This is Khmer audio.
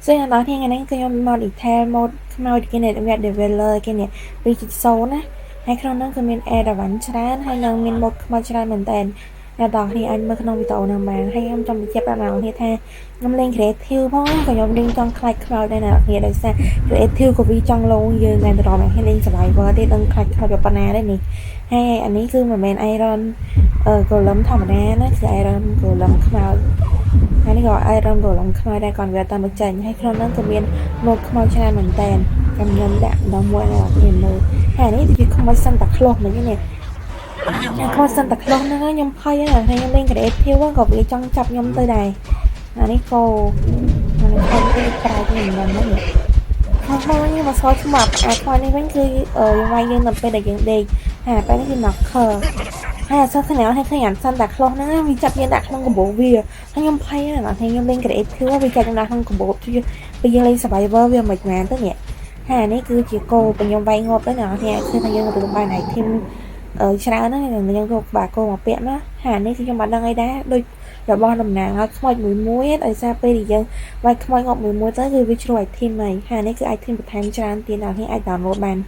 ซึ่งตอนที่ngày nayก็ยังmod detail mod ខ្មោចគេអ្នក developer គេអ្នក2.0ណាហើយក្នុងនោះគឺមាន add វ៉ាន់ច្រើនហើយនឹងមាន mod ខ្មោចច្រើនមែនតើអ្នកទាំងគ្នាអាចមើលក្នុងវីដេអូនឹងបានហើយខ្ញុំចង់បញ្ជាក់ប្រាប់អ្នកគ្នាថាខ្ញុំលេង creative ផងក៏ខ្ញុំលេងចង់ខ្លាចខ្មោចដែរអ្នកគ្នាដោយសារ creative ក៏វាចង់លងយើងតែដល់មកលេង survivor ទេដឹងខ្លាចខ្មោចប៉ុណ្ណាដែរនេះហើយអានេះគឺមិនមែន iron golem ធម្មតាណាគឺ iron golem ខ្មោចហើយនេះក៏ iron golem ខ្មោចដែរគាត់វាតាមមកចេញហើយក្នុងនោះក៏មាន mod ខ្មោចច្រើនមែនតើខ្ញុំដាក់ដល់មួយអ្នកគ្នាមើលហើយនេះគឺខ្មោច Santa Claus មិញនេះខ្មោច Santa Claus ហ្នឹងខ្ញុំភ័យណាស់ខ្ញុំលេង creative ក៏វាចង់ចាប់ខ្ញុំទៅដែរអានេះក៏អានេះខ្ញុំទៅប្រែខ្ញុំមិនដឹងនេះខ្ញុំមកសល់ស្មាប់អាខ្មោចនេះវិញគឺវាយយើងដល់ពេលដែលយើងដេកហើយពេលនេះគឺ knocker ហើយអត់សោះគ្នាឲ្យឃើញអា Santa Claus ហ្នឹងវាចាប់យើងដាក់ក្នុងកាបូបវាហើយខ្ញុំភ័យណាស់ខ្ញុំលេង creative វាចាប់យើងដាក់ក្នុងកាបូបពេលយើងលេង survivor វាមិនមែនទៅនេះហើយអានេះគឺជាគោខ្ញុំវាយងាប់ទៅអ្នកគ្នាគឺថាយើងទទួលបាន item ច្រើនណាស់ខ្ញុំយកក្បាលគោមកពាក់ណាហើយនេះគឺខ្ញុំបានដឹងអីដែរដូចរបស់តំណាងឲ្យខ្មោចមួយដោយសារពេលដែលយើងវាយខ្មោចងាប់មួយទៅគឺវាជ្រុល item ហើយនេះគឺ item បន្ថែមច្រើនទៀតអ្នកគ្នាអាច download បាន